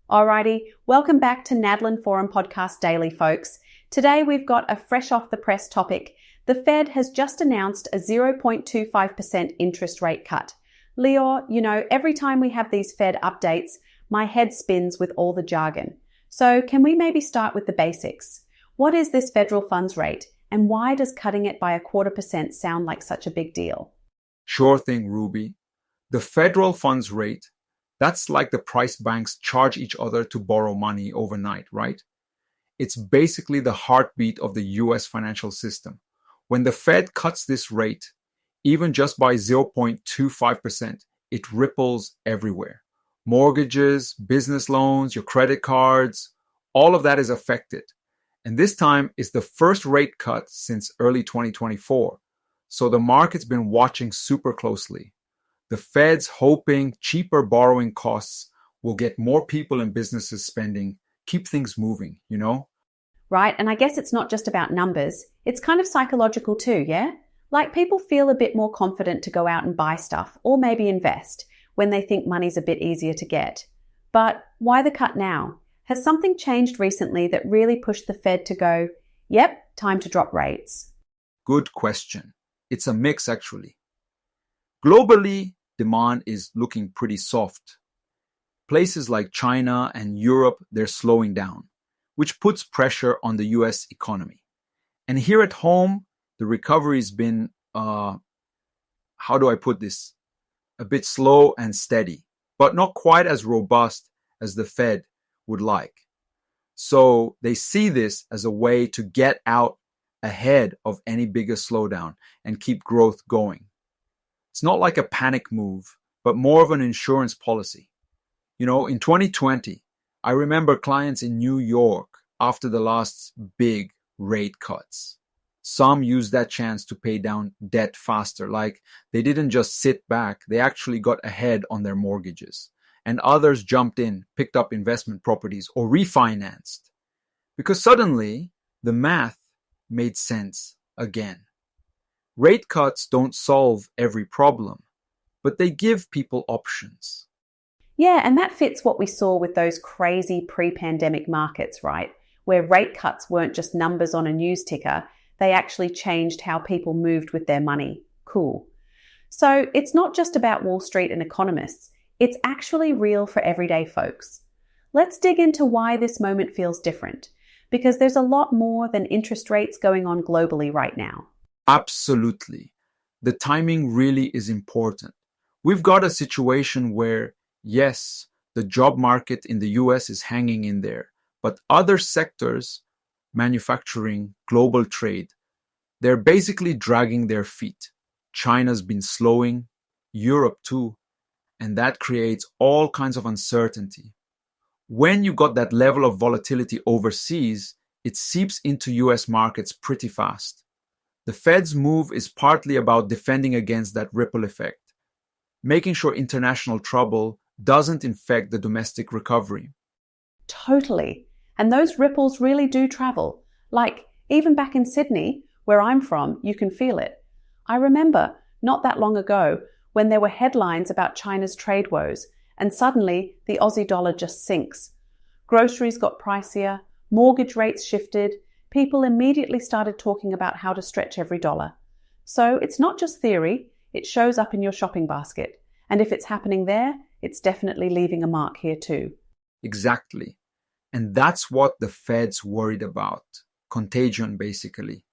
Alrighty, welcome back to NADLN Forum Podcast Daily, folks. Today we've got a fresh off the press topic. The Fed has just announced a 0.25% interest rate cut. Lior, every time we have these Fed updates, my head spins with all the jargon. So can we maybe start with the basics? What is this federal funds rate, and why does cutting it by 0.25% sound like such a big deal? Sure thing, Ruby. The federal funds rate, that's like the price banks charge each other to borrow money overnight, right? It's basically the heartbeat of the US financial system. When the Fed cuts this rate, even just by 0.25%, it ripples everywhere. Mortgages, business loans, your credit cards, all of that is affected. And this time is the first rate cut since early 2024. So the market's been watching super closely. The Fed's hoping cheaper borrowing costs will get more people and businesses spending, keep things moving, Right, and I guess it's not just about numbers. It's kind of psychological too, yeah? Like people feel a bit more confident to go out and buy stuff or maybe invest when they think money's a bit easier to get. But why the cut now? Has something changed recently that really pushed the Fed to go, yep, time to drop rates? Good question. It's a mix actually. Globally, demand is looking pretty soft. Places like China and Europe, they're slowing down, which puts pressure on the US economy. And here at home, the recovery's been, how do I put this? A bit slow and steady, but not quite as robust as the Fed would like. So they see this as a way to get out ahead of any bigger slowdown and keep growth going. It's not like a panic move, but more of an insurance policy. In 2020, I remember clients in New York after the last big rate cuts. Some used that chance to pay down debt faster, like they didn't just sit back, they actually got ahead on their mortgages. And others jumped in, picked up investment properties, or refinanced. Because suddenly, the math made sense again. Rate cuts don't solve every problem, but they give people options. Yeah, and that fits what we saw with those crazy pre-pandemic markets, right? Where rate cuts weren't just numbers on a news ticker, they actually changed how people moved with their money. Cool. So it's not just about Wall Street and economists, it's actually real for everyday folks. Let's dig into why this moment feels different, because there's a lot more than interest rates going on globally right now. Absolutely. The timing really is important. We've got a situation where, yes, the job market in the US is hanging in there, but other sectors, manufacturing, global trade, they're basically dragging their feet. China's been slowing, Europe too, and that creates all kinds of uncertainty. When you got that level of volatility overseas, it seeps into US markets pretty fast. The Fed's move is partly about defending against that ripple effect, making sure international trouble doesn't infect the domestic recovery. Totally. And those ripples really do travel. Like, even back in Sydney, where I'm from, you can feel it. I remember, not that long ago, when there were headlines about China's trade woes, and suddenly the Aussie dollar just sinks. Groceries got pricier, mortgage rates shifted, people immediately started talking about how to stretch every dollar. So it's not just theory, it shows up in your shopping basket. And if it's happening there, it's definitely leaving a mark here too. Exactly. And that's what the Fed's worried about. Contagion, basically.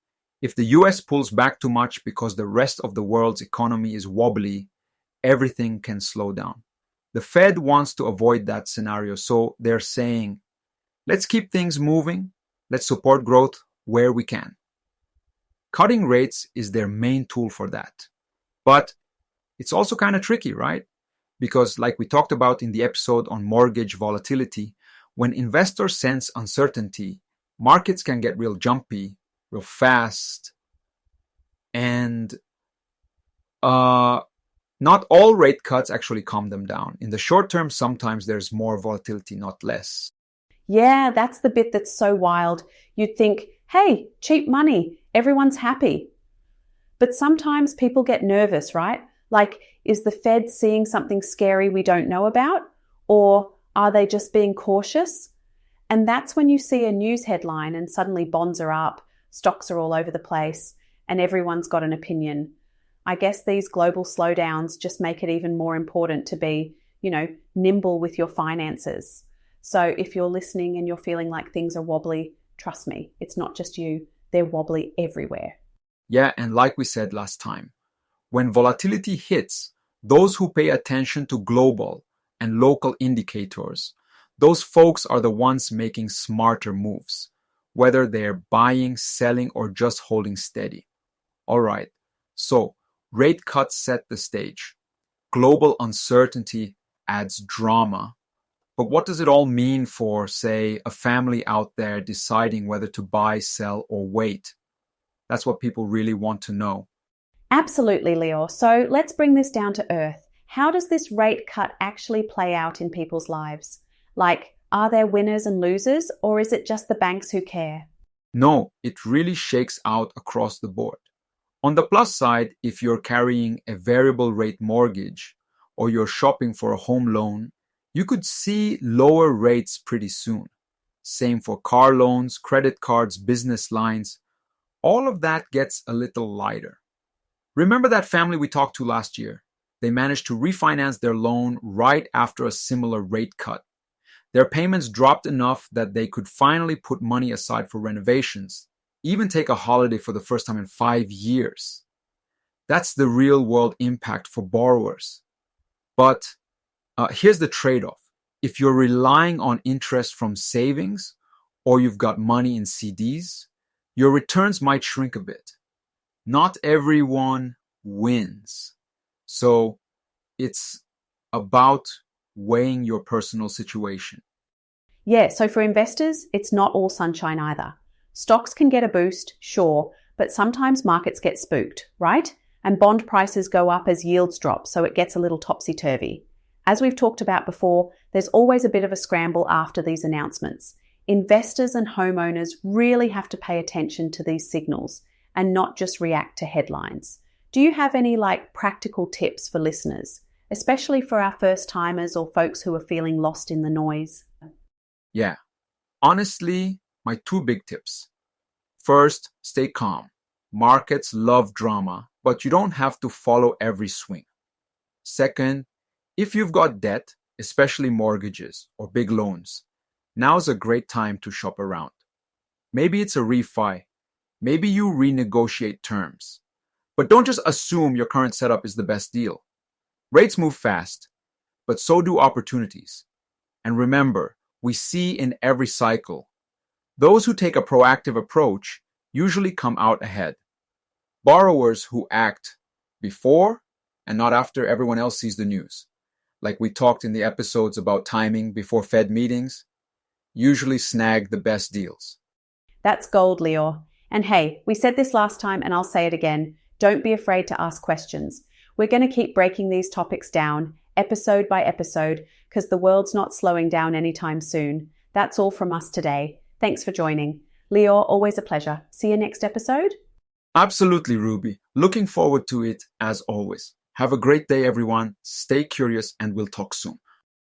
If the US pulls back too much because the rest of the world's economy is wobbly, everything can slow down. The Fed wants to avoid that scenario, so they're saying, let's keep things moving. Let's support growth where we can. Cutting rates is their main tool for that. But it's also kind of tricky, right? Because like we talked about in the episode on mortgage volatility, when investors sense uncertainty, markets can get real jumpy, real fast. And not all rate cuts actually calm them down. In the short term, sometimes there's more volatility, not less. Yeah, that's the bit that's so wild. You'd think, hey, cheap money, everyone's happy. But sometimes people get nervous, right? Like, is the Fed seeing something scary we don't know about? Or Are they just being cautious? And that's when you see a news headline and suddenly bonds are up, stocks are all over the place, and everyone's got an opinion. I guess these global slowdowns just make it even more important to be, nimble with your finances. So if you're listening and you're feeling like things are wobbly, trust me, it's not just you, they're wobbly everywhere. Yeah, and like we said last time, when volatility hits, those who pay attention to global and local indicators, those folks are the ones making smarter moves, whether they're buying, selling, or just holding steady. All right, so rate cuts set the stage. Global uncertainty adds drama. But what does it all mean for, say, a family out there deciding whether to buy, sell, or wait? That's what people really want to know. Absolutely, Leo. So let's bring this down to earth. How does this rate cut actually play out in people's lives? Like, are there winners and losers, or is it just the banks who care? No, it really shakes out across the board. On the plus side, if you're carrying a variable rate mortgage or you're shopping for a home loan, you could see lower rates pretty soon. Same for car loans, credit cards, business lines. All of that gets a little lighter. Remember that family we talked to last year? They managed to refinance their loan right after a similar rate cut. Their payments dropped enough that they could finally put money aside for renovations, even take a holiday for the first time in 5 years. That's the real world impact for borrowers. But here's the trade-off. If you're relying on interest from savings or you've got money in CDs, your returns might shrink a bit. Not everyone wins. So it's about weighing your personal situation. Yeah, so for investors, it's not all sunshine either. Stocks can get a boost, sure, but sometimes markets get spooked, right? And bond prices go up as yields drop, so it gets a little topsy-turvy. As we've talked about before, there's always a bit of a scramble after these announcements. Investors and homeowners really have to pay attention to these signals and not just react to headlines. Do you have any practical tips for listeners, especially for our first timers or folks who are feeling lost in the noise? Yeah. Honestly, my 2 big tips. First, stay calm. Markets love drama, but you don't have to follow every swing. Second, if you've got debt, especially mortgages or big loans, now's a great time to shop around. Maybe it's a refi. Maybe you renegotiate terms. But don't just assume your current setup is the best deal. Rates move fast, but so do opportunities. And remember, we see in every cycle, those who take a proactive approach usually come out ahead. Borrowers who act before and not after everyone else sees the news, like we talked in the episodes about timing before Fed meetings, usually snag the best deals. That's gold, Leo. And hey, we said this last time and I'll say it again. Don't be afraid to ask questions. We're going to keep breaking these topics down, episode by episode, because the world's not slowing down anytime soon. That's all from us today. Thanks for joining. Leo, always a pleasure. See you next episode. Absolutely, Ruby. Looking forward to it as always. Have a great day, everyone. Stay curious and we'll talk soon.